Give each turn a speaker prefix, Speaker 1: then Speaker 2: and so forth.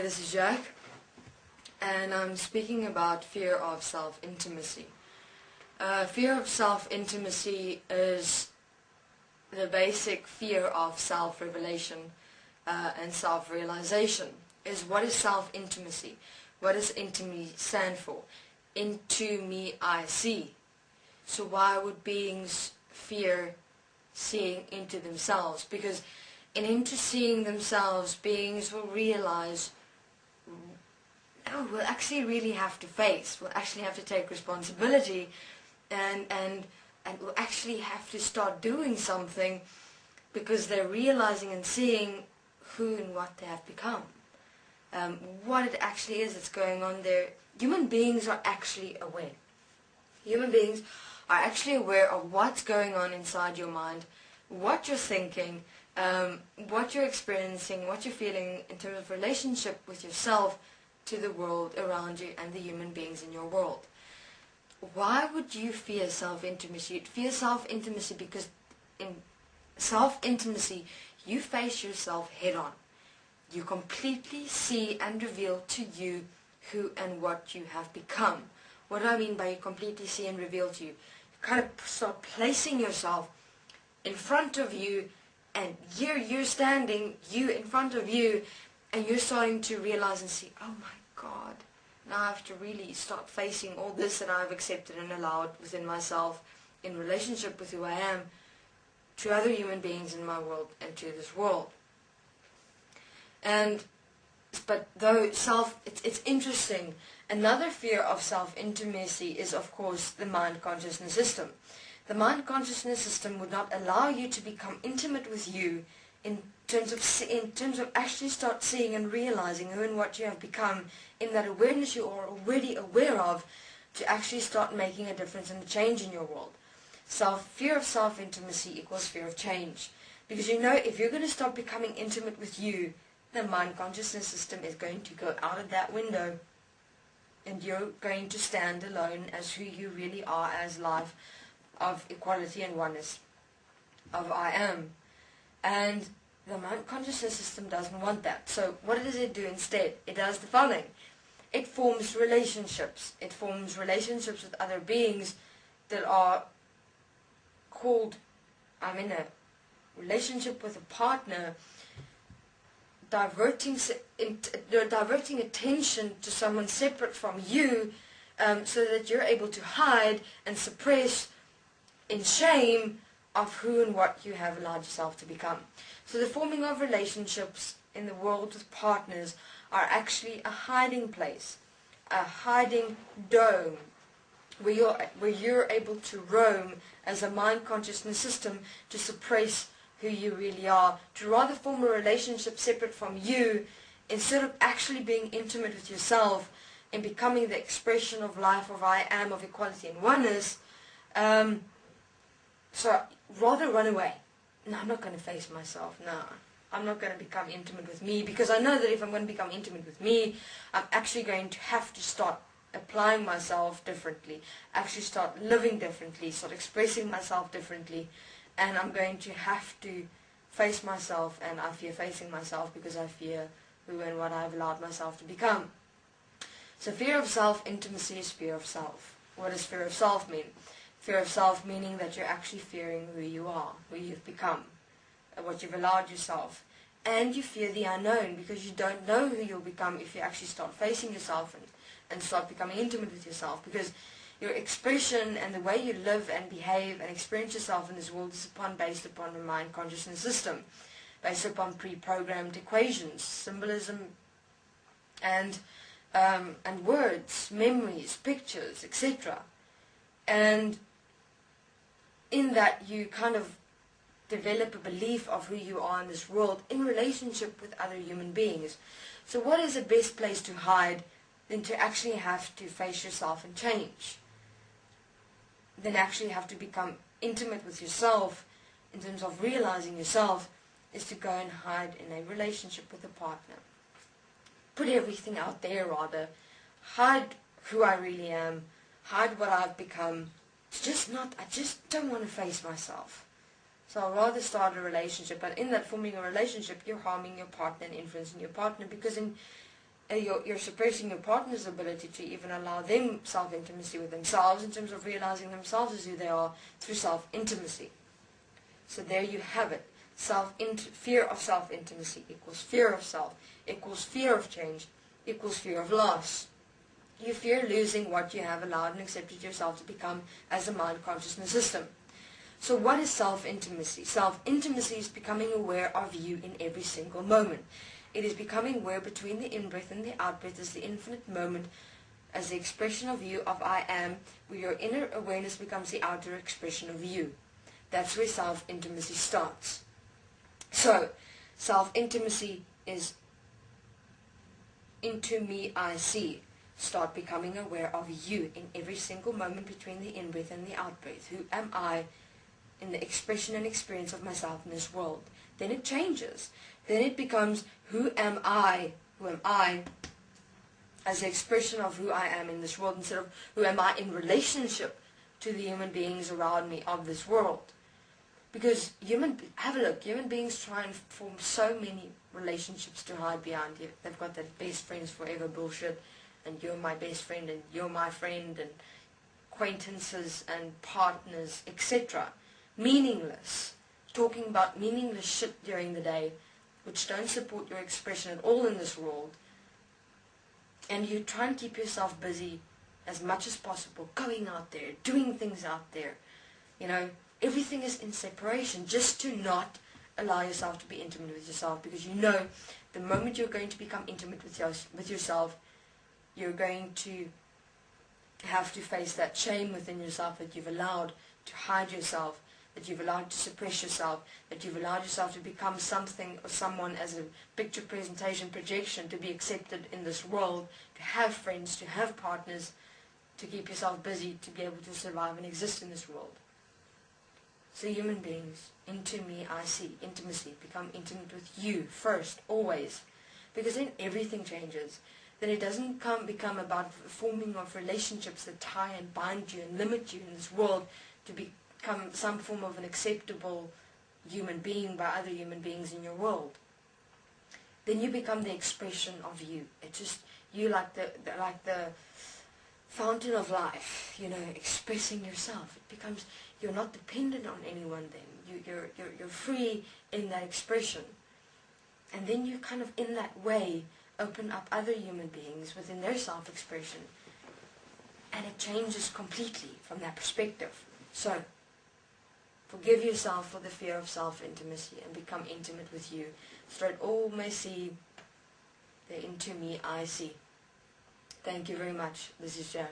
Speaker 1: this is Jack, and I'm speaking about fear of self-intimacy. Fear of self-intimacy is the basic fear of self-revelation and self-realization. What is self-intimacy? What does intimacy stand for? Into me I see. So why would beings fear seeing into themselves? Because into seeing themselves, beings will realize, no, we'll actually really have to face, we'll actually have to take responsibility, and we'll actually have to start doing something, because they're realizing and seeing who and what they have become. What it actually is that's going on there. Human beings are actually aware. Human beings are actually aware of what's going on inside your mind, what you're thinking, what you're experiencing, what you're feeling in terms of relationship with yourself, to the world around you and the human beings in your world. Why would you fear self-intimacy? You'd fear self-intimacy because in self-intimacy you face yourself head-on. You completely see and reveal to you who and what you have become. What do I mean by you completely see and reveal to you? You kind of start placing yourself in front of you, and here you're standing, you in front of you, and you're starting to realize and see, oh my God, now I have to really start facing all this that I've accepted and allowed within myself in relationship with who I am, to other human beings in my world and to this world. But though it's interesting. Another fear of self-intimacy is, of course, the mind-consciousness system. The mind-consciousness system would not allow you to become intimate with you in terms of actually start seeing and realizing who and what you have become, in that awareness you are already aware of, to actually start making a difference and a change in your world. Fear of self-intimacy equals fear of change. Because you know, if you're going to start becoming intimate with you, the mind-consciousness system is going to go out of that window, and you're going to stand alone as who you really are, as life of equality and oneness of I am. And the mind-consciousness system doesn't want that. So what does it do instead? It does the following. It forms relationships. It forms relationships with other beings that are called, I'm in a relationship with a partner, diverting attention to someone separate from you, so that you're able to hide and suppress in shame of who and what you have allowed yourself to become. So the forming of relationships in the world with partners are actually a hiding place, a hiding dome, where you're able to roam as a mind-consciousness system to suppress who you really are, to rather form a relationship separate from you, instead of actually being intimate with yourself and becoming the expression of life, of I am, of equality and oneness. So rather run away. No, I'm not going to face myself. No, I'm not going to become intimate with me, because I know that if I'm going to become intimate with me, I'm actually going to have to start applying myself differently, actually start living differently, start expressing myself differently, and I'm going to have to face myself, and I fear facing myself because I fear who and what I've allowed myself to become. So fear of self-intimacy is fear of self. What does fear of self mean? Fear of self meaning that you're actually fearing who you are, who you've become, what you've allowed yourself. And you fear the unknown, because you don't know who you'll become if you actually start facing yourself and start becoming intimate with yourself. Because your expression and the way you live and behave and experience yourself in this world is based upon the mind-consciousness system, based upon pre-programmed equations, symbolism, and words, memories, pictures, etc. And in that you kind of develop a belief of who you are in this world in relationship with other human beings. So what is the best place to hide than to actually have to face yourself and change? Then actually have to become intimate with yourself in terms of realizing yourself, is to go and hide in a relationship with a partner. Put everything out there rather. Hide who I really am. Hide what I've become. I just don't want to face myself. So I'd rather start a relationship. But in that forming a relationship, you're harming your partner and influencing your partner, because you're suppressing your partner's ability to even allow them self-intimacy with themselves in terms of realizing themselves as who they are through self-intimacy. So there you have it. Fear of self-intimacy equals fear of self, equals fear of change, equals fear of loss. You fear losing what you have allowed and accepted yourself to become as a mind consciousness system. So what is self-intimacy? Self-intimacy is becoming aware of you in every single moment. It is becoming aware between the in-breath and the out-breath as the infinite moment, as the expression of you, of I am, where your inner awareness becomes the outer expression of you. That's where self-intimacy starts. So, self-intimacy is into me I see. Start becoming aware of you in every single moment between the in-breath and the out-breath. Who am I in the expression and experience of myself in this world? Then it changes. Then it becomes, who am I as the expression of who I am in this world, instead of who am I in relationship to the human beings around me of this world. Because have a look, human beings try and form so many relationships to hide behind you. They've got that best friends forever bullshit, and you're my best friend, and you're my friend, and acquaintances and partners, etc. Meaningless. Talking about meaningless shit during the day, which don't support your expression at all in this world. And you try and keep yourself busy as much as possible, going out there, doing things out there. Everything is in separation, just to not allow yourself to be intimate with yourself, because the moment you're going to become intimate with yourself, you're going to have to face that shame within yourself that you've allowed to hide yourself, that you've allowed to suppress yourself, that you've allowed yourself to become something or someone as a picture presentation projection to be accepted in this world, to have friends, to have partners, to keep yourself busy, to be able to survive and exist in this world. So human beings, into me I see, intimacy, become intimate with you first, always. Because then everything changes. Then it doesn't become about forming of relationships that tie and bind you and limit you in this world to become some form of an acceptable human being by other human beings in your world. Then you become the expression of you. It's just you like the fountain of life, expressing yourself. It becomes, you're not dependent on anyone then. You're free in that expression. And then you kind of, in that way, open up other human beings within their self-expression. And it changes completely from that perspective. So, forgive yourself for the fear of self-intimacy and become intimate with you, so that all may see the into me I see. Thank you very much. This is Jack.